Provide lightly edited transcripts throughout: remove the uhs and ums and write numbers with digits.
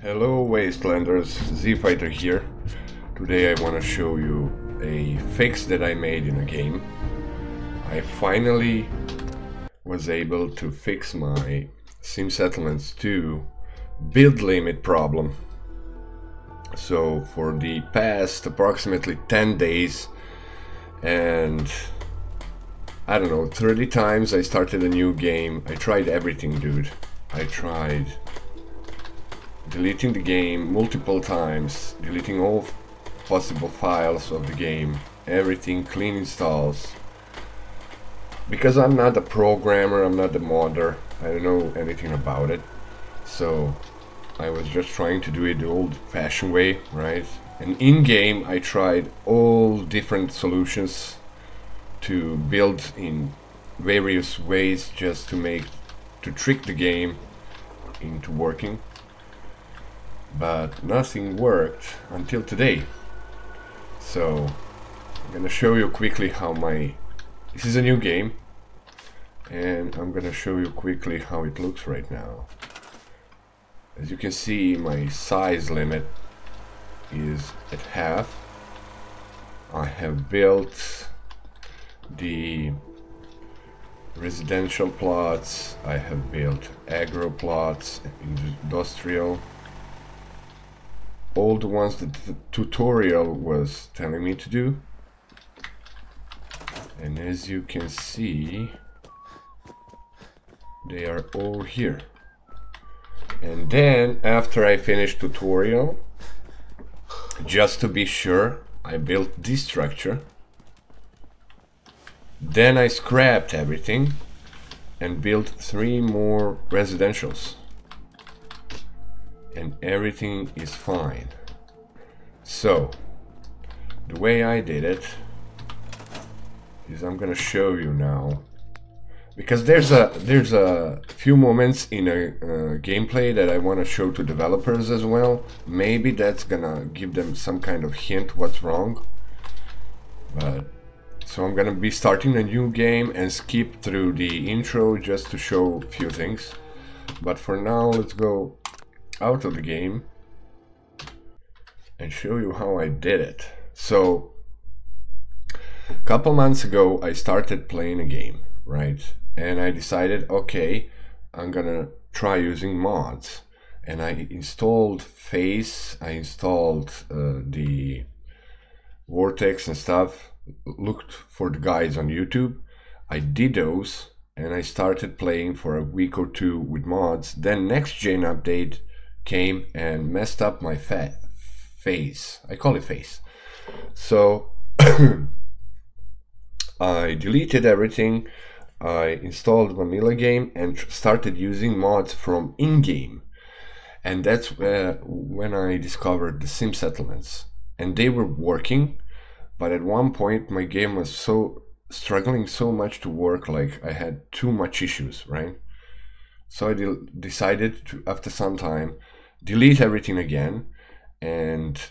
Hello wastelanders, Z-Fighter here. Today I want to show you a fix that I made in a game. I finally was able to fix my Sim Settlements 2 build limit problem. So for the past approximately 10 days and I don't know, 30 times I started a new game. I tried everything, dude. I tried deleting the game multiple times, deleting all possible files of the game, everything, clean installs. Because I'm not a programmer, I'm not a modder, I don't know anything about it. So I was just trying to do it the old-fashioned way, right? And in-game I tried all different solutions to build in various ways just to trick the game into working. But nothing worked until today. So I'm gonna show you quickly how this is a new game, and I'm gonna show you quickly how it looks right now. As you can see, my size limit is at half. I have built the residential plots, I have built agro plots, industrial, all the ones that the tutorial was telling me to do. And as you can see, they are all here. And then after I finished tutorial, just to be sure, I built this structure. Then I scrapped everything and built 3 more residentials. And everything is fine. So the way I did it is I'm gonna show you now, because there's a few moments in a gameplay that I want to show to developers as well. Maybe that's gonna give them some kind of hint what's wrong. But so I'm gonna be starting a new game and skip through the intro just to show a few things. But for now, let's go out of the game and show you how I did it. So a couple months ago I started playing a game, right? And I decided, okay, I'm gonna try using mods, and I installed Face, I installed the Vortex and stuff, looked for the guides on YouTube. I did those and I started playing for a week or two with mods. Then next gen update came and messed up my face. I call it face. So I deleted everything. I installed vanilla game and started using mods from in-game. And that's when I discovered the Sim Settlements. And they were working, but at one point my game was struggling so much to work, like I had too much issues, right? So I decided to, after some time, delete everything again and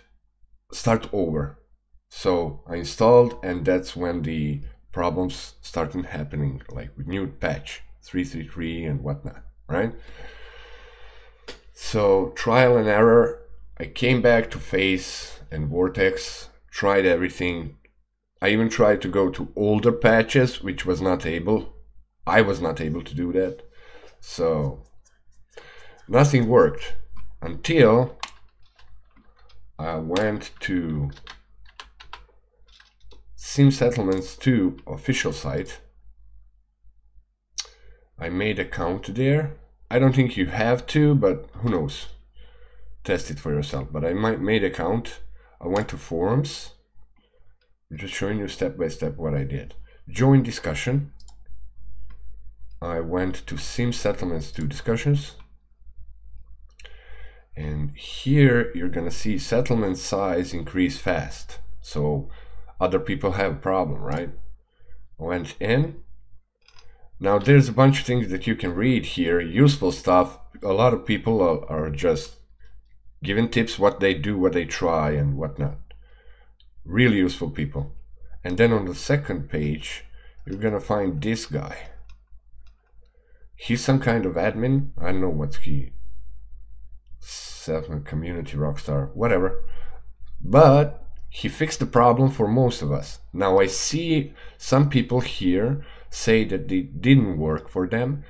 start over. So I installed, and that's when the problems started happening, like with new patch 333 and whatnot, right? So trial and error, I came back to Face and Vortex, tried everything. I even tried to go to older patches, which was not able. I was not able to do that. So nothing worked until I went to Sim Settlements 2 official site. I made an account there. I don't think you have to, but who knows? Test it for yourself. But I made an account. I went to forums. I'm just showing you step by step what I did. Join discussion. I went to Sim Settlements 2 discussions. And here you're gonna see settlement size increase fast. So other people have a problem, right? Went in. Now there's a bunch of things that you can read here, useful stuff. A lot of people are just giving tips, what they do, what they try and whatnot. Really useful people. And then on the second page, you're gonna find this guy. He's some kind of admin. I don't know what he self community rockstar, whatever. But he fixed the problem for most of us. Now I see some people here say that it didn't work for them,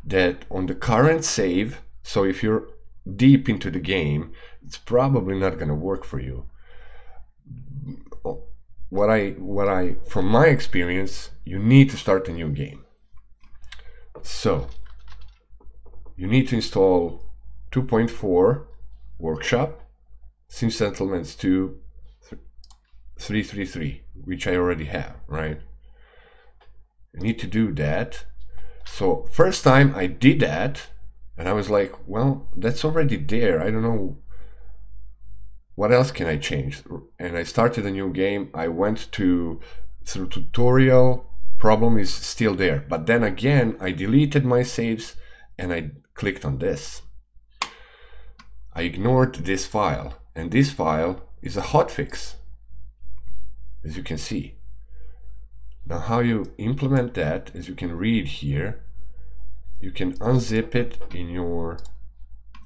that on the current save, so if you're deep into the game, it's probably not going to work for you. From my experience, you need to start a new game. So you need to install 2.4 Workshop, Sim Settlements 2 333, which I already have, right? You need to do that. So first time I did that, and I was like, well, that's already there. I don't know what else can I change. And I started a new game. I went through tutorial. Problem is still there. But then again, I deleted my saves and I clicked on this. I ignored this file, and this file is a hotfix, as you can see. Now how you implement that, as you can read here, you can unzip it in your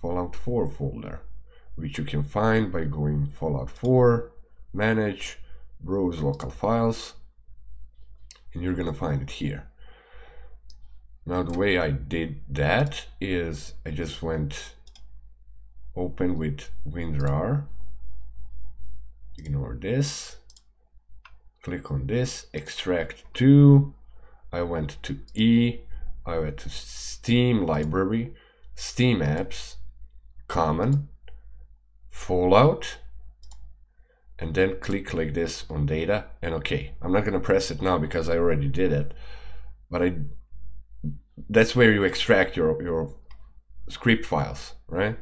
Fallout 4 folder, which you can find by going Fallout 4, Manage, Browse Local Files, and you're gonna find it here. Now the way I did that is I just went open with WinRAR, ignore this, click on this, extract to, I went to E, I went to Steam Library, Steam Apps, Common, Fallout, and then click like this on data, and okay. I'm not gonna press it now because I already did it, but that's where you extract your script files, right?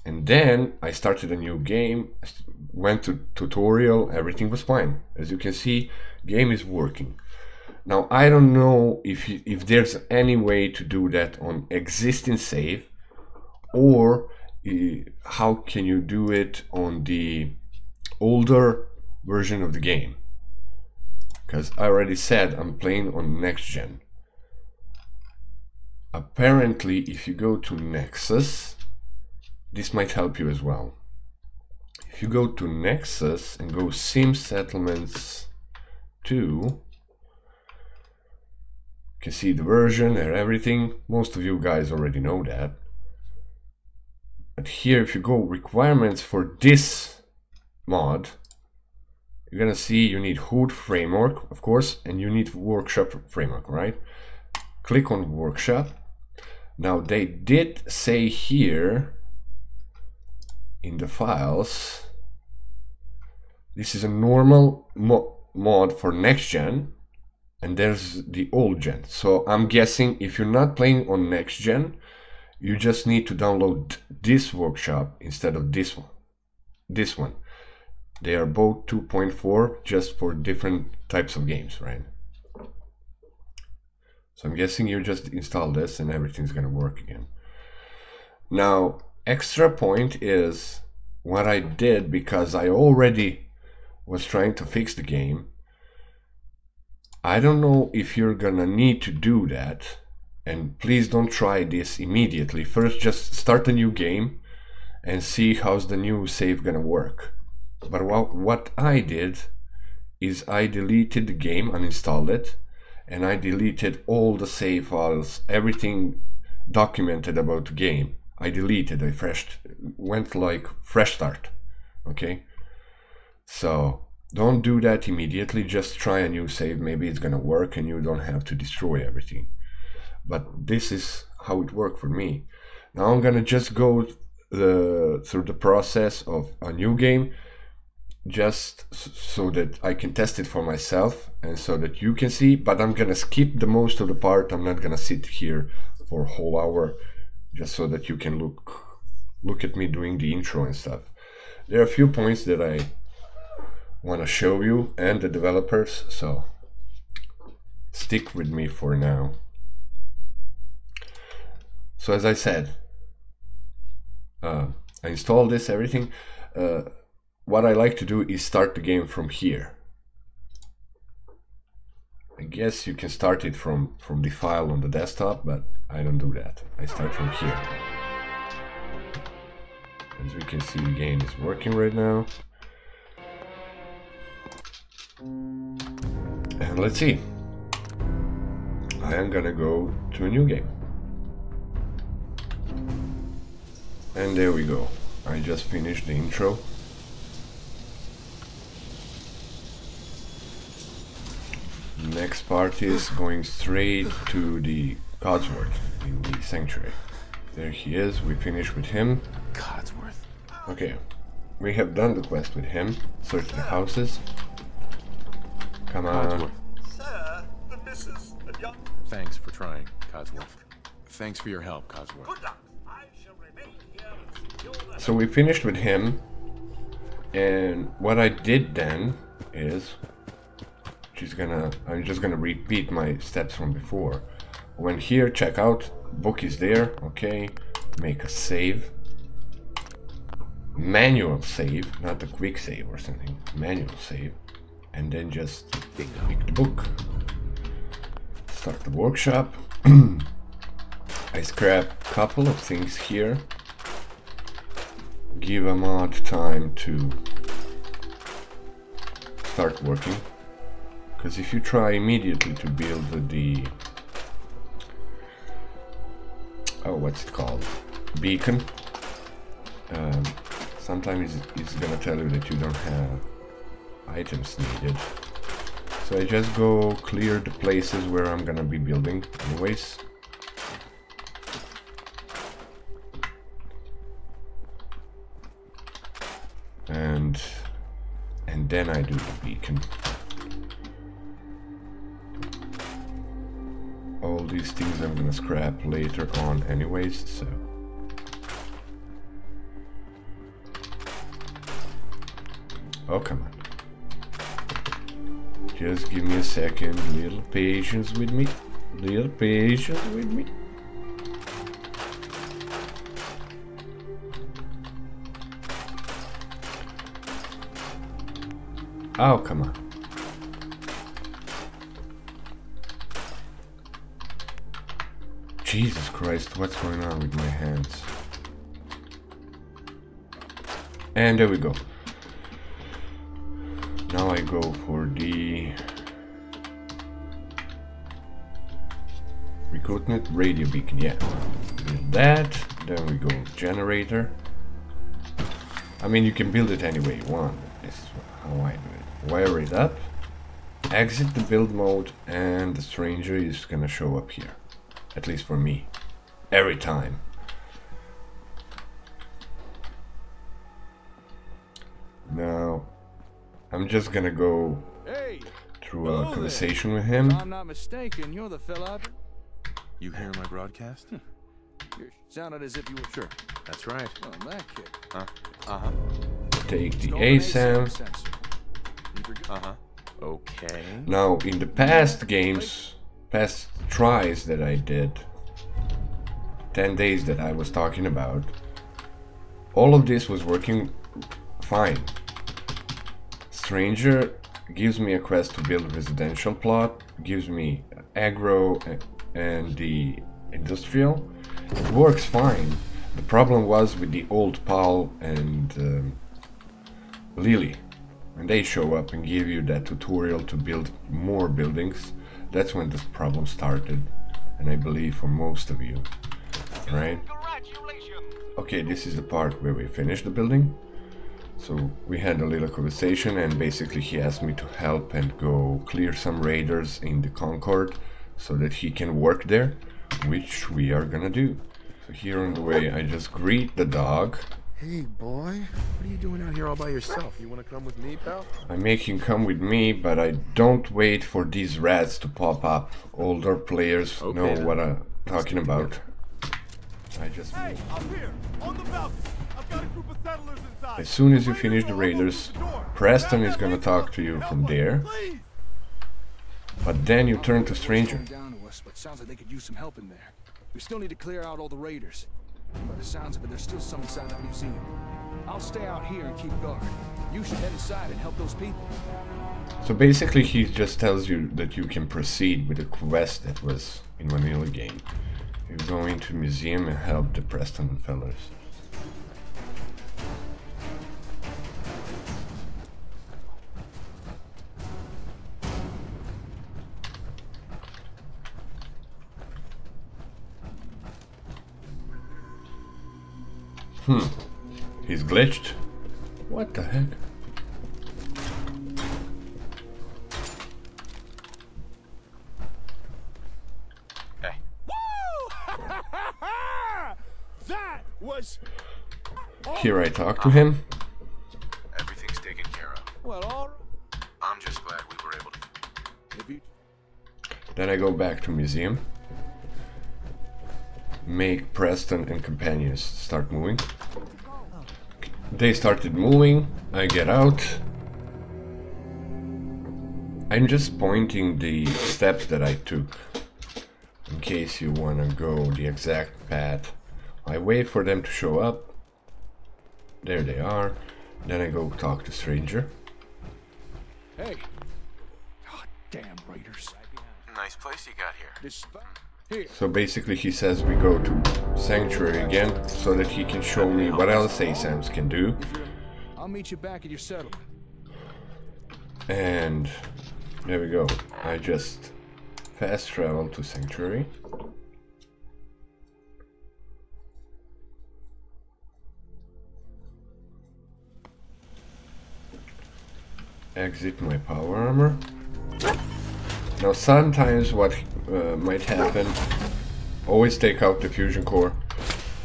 And then I started a new game, went to tutorial, everything was fine. As you can see, game is working. Now I don't know if there's any way to do that on existing save, or how can you do it on the older version of the game, because I already said I'm playing on next gen. Apparently if you go to Nexus, this might help you as well. If you go to Nexus and go Sim Settlements 2, you can see the version and everything. Most of you guys already know that. But here, if you go requirements for this mod, you're gonna see you need HUD framework, of course, and you need Workshop framework, right? Click on Workshop. Now they did say here in the files, this is a normal mod for next gen, and there's the old gen. So I'm guessing if you're not playing on next gen, you just need to download this Workshop instead of this one. They are both 2.4, just for different types of games, right? So I'm guessing you just install this and everything's gonna work again. Now, extra point is what I did, because I already was trying to fix the game. I don't know if you're gonna need to do that, and please don't try this immediately. First, just start a new game and see how's the new save gonna work. But what I did is I deleted the game, uninstalled it, and I deleted all the save files, everything documented about the game. I deleted, I went like fresh start, okay? So don't do that immediately, just try a new save, maybe it's gonna work and you don't have to destroy everything. But this is how it worked for me. Now I'm gonna just go through the process of a new game, just so that I can test it for myself and so that you can see, but I'm gonna skip the most of the part. I'm not gonna sit here for a whole hour, just so that you can look at me doing the intro and stuff. There are a few points that I want to show you and the developers, so stick with me for now. So as I said, I installed this, everything. What I like to do is start the game from here. I guess you can start it from the file on the desktop, but I don't do that. I start from here. As we can see, the game is working right now. And let's see. I am gonna go to a new game. And there we go. I just finished the intro. Next part is going straight to the Codsworth in the sanctuary. There he is. We finished with him. Codsworth. Okay, we have done the quest with him. Search the houses. Come on. Codsworth. Sir, the missus and young. Thanks for trying, Codsworth. Thanks for your help, Codsworth. Good luck. I shall remain here and secure the. So we finished with him, and what I did then is I'm just gonna repeat my steps from before. When here, check out, book is there, okay, make a save, manual save, not a quick save or something, manual save, and then just pick the book, start the workshop. I scrap a couple of things here, give a mod time to start working. Because if you try immediately to build the what's it called, beacon, sometimes it's gonna tell you that you don't have items needed. So I just go clear the places where I'm gonna be building anyways. And then I do the beacon. All these things I'm gonna scrap later on anyways, so. Oh, come on. Just give me a second, little patience with me. Little patience with me. Oh, come on. Jesus Christ, what's going on with my hands? And there we go. Now I go for the recruitment radio beacon, yeah. Build that, then we go generator. I mean, you can build it any way you want. This is how I do it. Wire it up, exit the build mode, and the stranger is gonna show up here. At least for me. Every time. Now, I'm just gonna go through a conversation with him. If I'm not mistaken, you're the fella. You hear my broadcast? You sounded as if you were Sure, that's right. Well, that kid. Uh-huh. Take the Stolen ASAM. sensor. Uh-huh. Okay. Now, in the past games, past tries that I did, 10 days that I was talking about, all of this was working fine. Stranger gives me a quest to build a residential plot, gives me agro and the industrial. It works fine. The problem was with the old Paul and Lily. When they show up and give you that tutorial to build more buildings, that's when this problem started, and I believe for most of you, right? Okay, this is the part where we finished the building. So we had a little conversation, and basically he asked me to help and go clear some raiders in the Concord so that he can work there, which we are gonna do. So here on the way I just greet the dog. Hey, boy. What are you doing out here all by yourself? You want to come with me, pal? I make him come with me, but I don't wait for these rats to pop up. Older players know what I'm talking about. I just Hey, up here, on the balcony. I've got a group of settlers inside. As soon as you finish the raiders, Preston is gonna talk to you from there. But then you turn to Stranger. Down to us, but sounds like they could use some help in there. We still need to clear out all the raiders. By the sounds of it, there's still some inside the museum. I'll stay out here and keep guard. You should head inside and help those people. So basically he just tells you that you can proceed with a quest that was in vanilla game. You go into museum and help the Preston fellas. He's glitched. What the heck? Hey. Woo! That was. Here I talk to him. Everything's taken care of. Well, all right. I'm just glad we were able to. If you Then I go back to museum. Make Preston and companions start moving. They started moving. I get out. I'm just pointing the steps that I took, in case you want to go the exact path. I wait for them to show up. There they are. Then I go talk to stranger. Hey. God damn raiders. Nice place you got here. This here. So basically he says we go to Sanctuary again, so that he can show me what else ASAMs can do. I'll meet you back at your settlement. And there we go. I just fast travel to Sanctuary. Exit my power armor. Now sometimes what might happen, always take out the fusion core.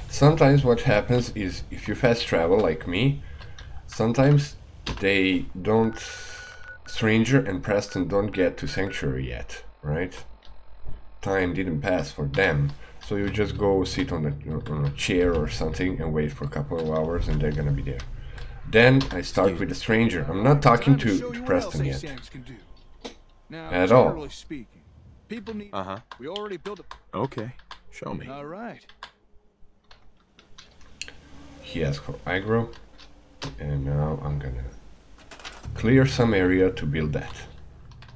Sometimes what happens is if you fast travel like me, sometimes they don't, Stranger and Preston don't get to Sanctuary yet, right? Time didn't pass for them, so you just go sit on a chair or something and wait for a couple of hours and they're gonna be there. Then I start with the Stranger. I'm not talking to Preston yet. Now, At all. generally speaking, people need. We already built a. Okay, show me. All right. He asks for aggro, and now I'm gonna clear some area to build that.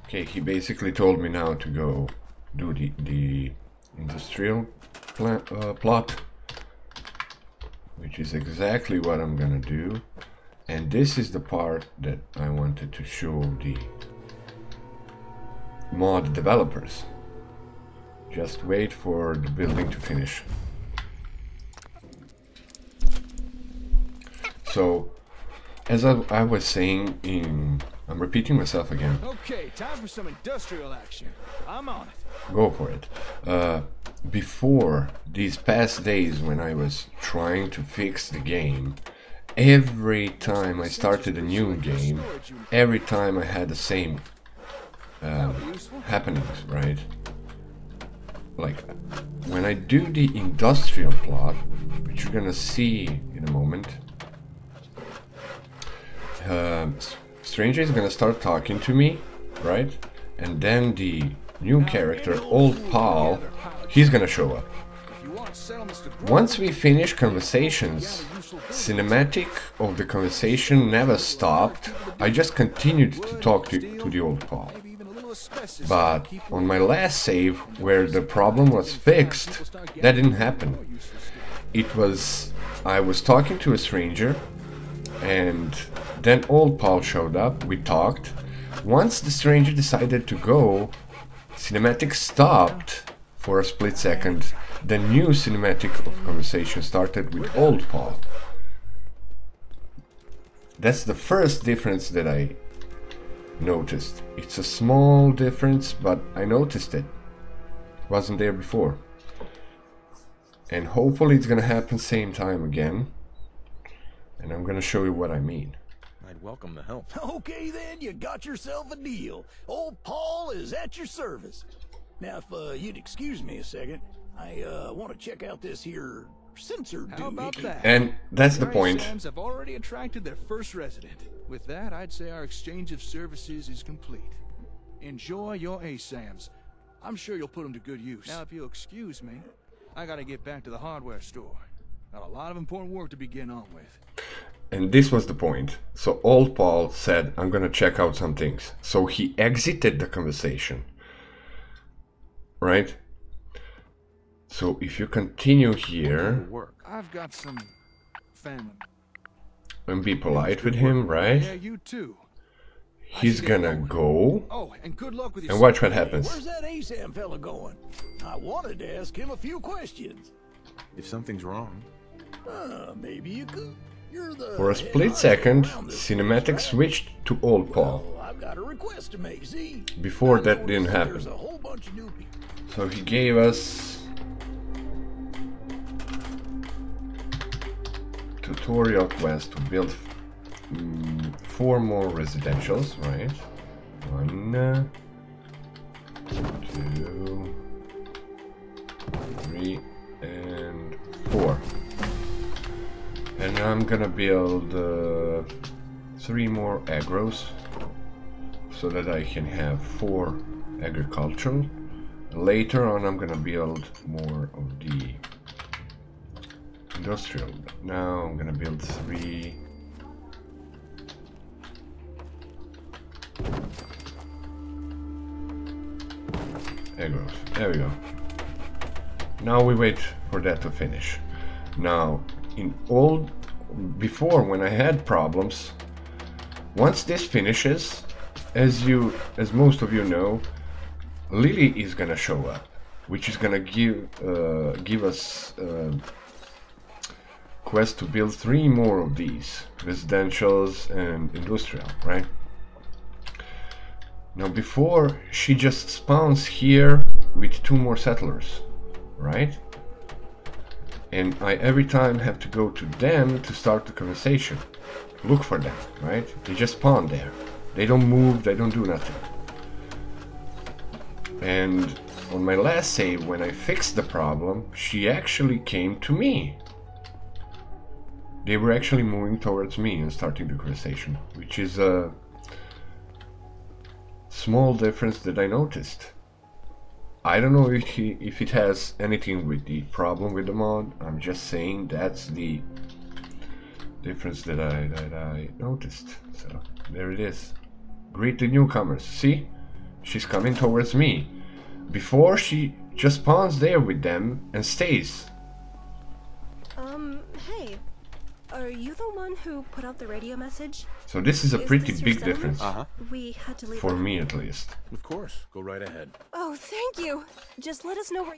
Okay, he basically told me now to go do the industrial plot, which is exactly what I'm gonna do. And this is the part that I wanted to show the mod developers. Just wait for the building to finish. So, as I was saying I'm repeating myself again. Okay, time for some industrial action. I'm on it. Go for it. Before these past days when I was trying to fix the game, every time I started a new game, every time I had the same happenings, right? Like when I do the industrial plot, which you're gonna see in a moment, Stranger is gonna start talking to me, right? And then the new character, Old Paul, he's gonna show up. Once we finish conversations, cinematic of the conversation never stopped. I just continued to talk to the Old Paul. But on my last save, where the problem was fixed, that didn't happen. I was talking to a stranger, and then Old Paul showed up, we talked. Once the stranger decided to go, cinematic stopped for a split second. The new cinematic of conversation started with Old Paul. That's the first difference that I noticed. It's a small difference, but I noticed it. Wasn't there before. And hopefully it's gonna happen same time again. And I'm gonna show you what I mean. I'd welcome the help. Okay then, you got yourself a deal. Old Paul is at your service. Now if you'd excuse me a second, I want to check out this here sensor How about doohickey. that? And that's the Your point. ASAMs have already attracted their first resident. With that, I'd say our exchange of services is complete. Enjoy your ASAMs. I'm sure you'll put them to good use. Now, if you'll excuse me, I gotta get back to the hardware store. Got a lot of important work to begin on with. And this was the point. So Old Paul said, I'm gonna check out some things. So he exited the conversation. Right? So if you continue here I've got some family. and be polite with him, right? Yeah, you too. He's gonna go Oh, and good luck with your and watch what happens. Where's that ASAM fella going? I wanted to ask him a few questions. If something's wrong, Maybe you could. You're the For a head split honcho second, around this cinematic place, right? switched to Old Paul. Well, I've got a request to make. See, Before I that didn't noticed happen. There's a whole bunch of new people. So he gave us tutorial quest to build 4 more residentials, right? 1, 2, 3, and 4. And I'm gonna build 3 more agros so that I can have 4 agricultural. Later on I'm gonna build more of the industrial. Now I'm gonna build 3 agros. There we go. Now we wait for that to finish. Now before, when I had problems, once this finishes, as most of you know, Lily is gonna show up, which is gonna give us quest to build 3 more of these residentials and industrial, right? Now before, she just spawns here with 2 more settlers, right? And I every time have to go to them to start the conversation. Look for them, right? They just spawn there. They don't move, they don't do nothing. And on my last save, when I fixed the problem, she actually came to me. They were actually moving towards me and starting the conversation, which is a small difference that I noticed. I don't know if it has anything with the problem with the mod. I'm just saying that's the difference that I noticed. So there it is. Greet the newcomers. See? She's coming towards me. Before, she just spawns there with them and stays. Hey. Are you the one who put out the radio message? So this is a pretty this your big settlement? difference. We had to leave. For me at least. Of course. Go right ahead. Oh, thank you. Just let us know where.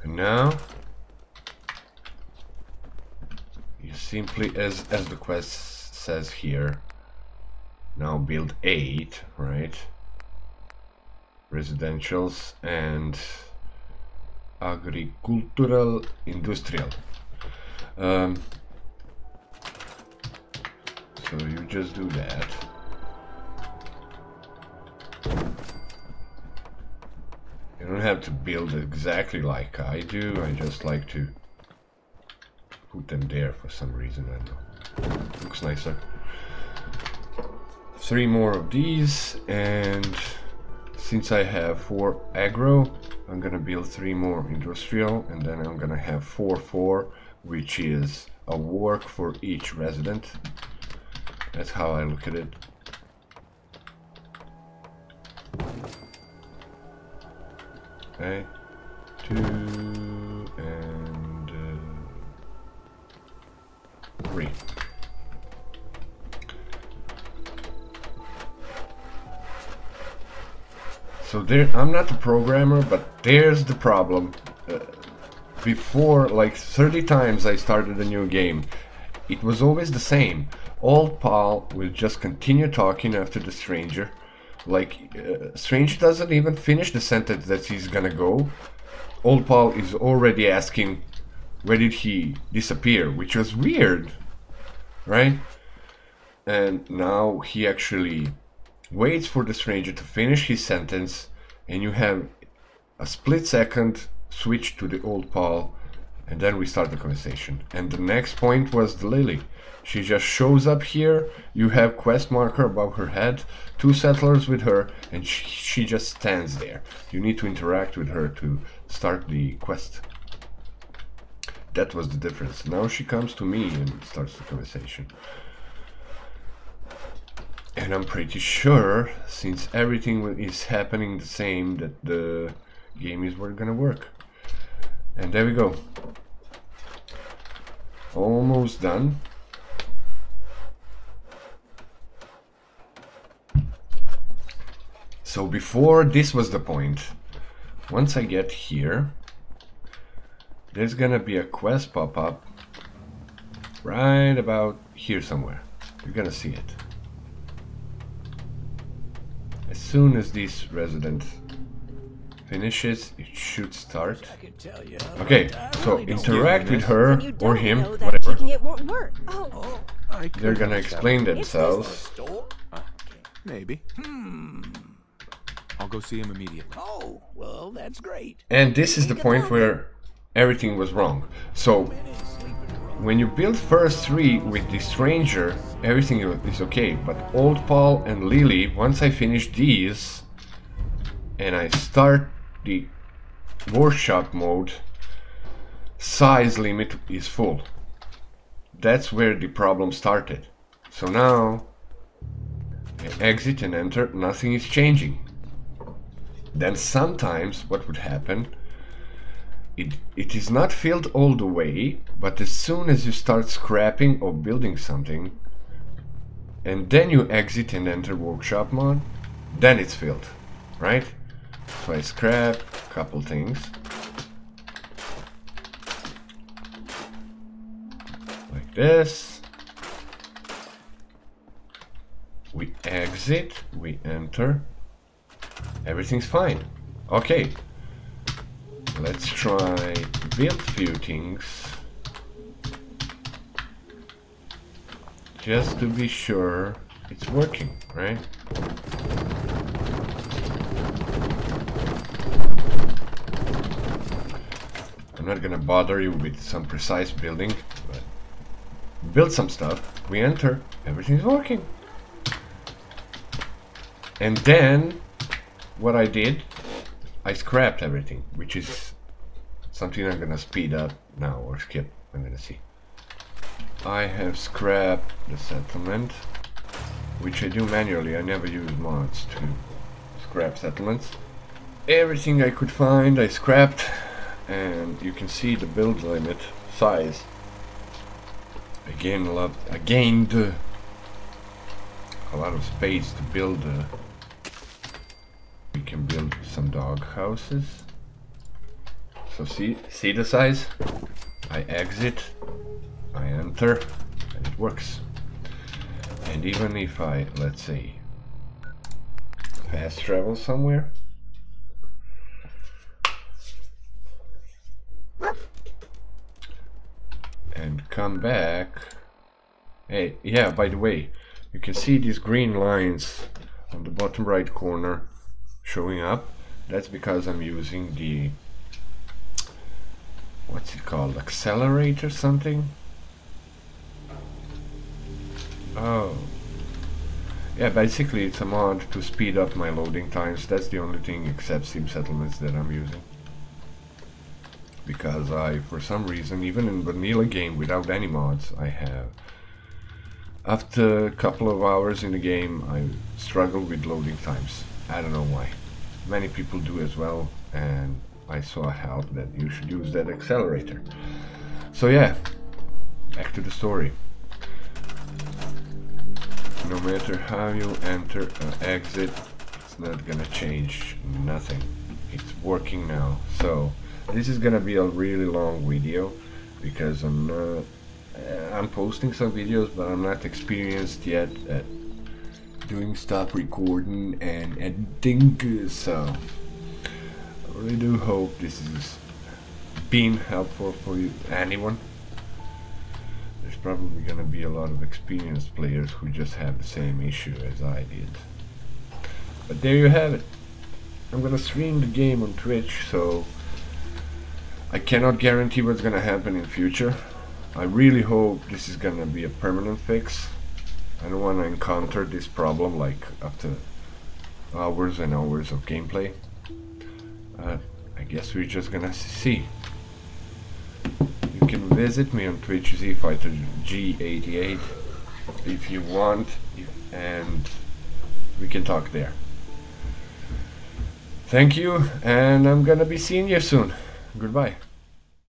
And now you simply, as the quest says here, now build 8, right? Residentials and agricultural industrial. So you just do that. You don't have to build exactly like I do. I just like to put them there for some reason. I don't know. Looks nicer. 3 more of these, and since I have 4 agro, I'm gonna build 3 more industrial, and then I'm gonna have 4, which is a work for each resident. That's how I look at it. Okay, 2 and 3. So there, I'm not a programmer, but there's the problem. Before, like 30 times I started a new game, it was always the same. Old Paul will just continue talking after the stranger. Like, stranger doesn't even finish the sentence that he's gonna go. Old Paul is already asking, where did he disappear? Which was weird, right? And now he actually waits for the stranger to finish his sentence, and you have a split second switch to the Old Paul, and then we start the conversation. And the next point was the Lily. She just shows up here, you have quest marker above her head, 2 settlers with her, and she just stands there. You need to interact with her to start the quest. That was the difference. Now she comes to me and starts the conversation. And I'm pretty sure, since everything is happening the same, that the game is gonna work. And there we go. Almost done. So before, this was the point. Once I get here, there's gonna be a quest pop up right about here somewhere. You're gonna see it. As soon as this resident finishes, it should start. I can tell you. Okay, so really don't interact with her Then you or don't him, know that whatever. kicking it won't work. Oh, Oh, I could They're gonna use that. explain a themselves. store? Maybe. I'll go see him immediately. Oh, well, that's great. And this is the point where everything was wrong. So when you build first 3 with the stranger, everything is okay. But Old Paul and Lily, once I finish these and I start the workshop mode, size limit is full. That's where the problem started. So now I exit and enter, nothing is changing. Then sometimes what would happen, it is not filled all the way, but as soon as you start scrapping or building something, and then you exit and enter workshop mode, then it's filled, right? So I scrap a couple things. Like this. We exit, we enter. Everything's fine. Okay. Let's try build few things. Just to be sure it's working, right? I'm not gonna bother you with some precise building, but build some stuff, we enter, everything's working. And then what I did, I scrapped everything, which is something I'm gonna speed up now or skip. I'm gonna see. I have scrapped the settlement, which I do manually. I never use mods to scrap settlements. Everything I could find I scrapped, and you can see the build limit size. I gained a lot of space to build. We can build some dog houses. So see the size? I exit, I enter, and it works. And even if I, let's say, fast travel somewhere, and come back. Hey, yeah, by the way, you can see these green lines on the bottom right corner showing up. That's because I'm using the, what's it called, accelerator something? Oh yeah, basically it's a mod to speed up my loading times. That's the only thing except Steam settlements that I'm using, because I, for some reason, even in vanilla game without any mods, I have, after a couple of hours in the game, I struggle with loading times. I don't know why. Many people do as well, and I saw help that you should use that accelerator. So yeah, back to the story. No matter how you enter or exit, it's not gonna change nothing. It's working now. So this is gonna be a really long video because I'm posting some videos, but I'm not experienced yet at doing stuff, recording and editing, so I really do hope this is being helpful for you, anyone. There's probably gonna be a lot of experienced players who just have the same issue as I did. But there you have it. I'm gonna stream the game on Twitch, so I cannot guarantee what's gonna happen in future. I really hope this is gonna be a permanent fix. I don't want to encounter this problem like after hours and hours of gameplay. I guess we're just gonna see. You can visit me on Twitch, ZFighterG88, if you want, and we can talk there. Thank you, and I'm gonna be seeing you soon. Goodbye.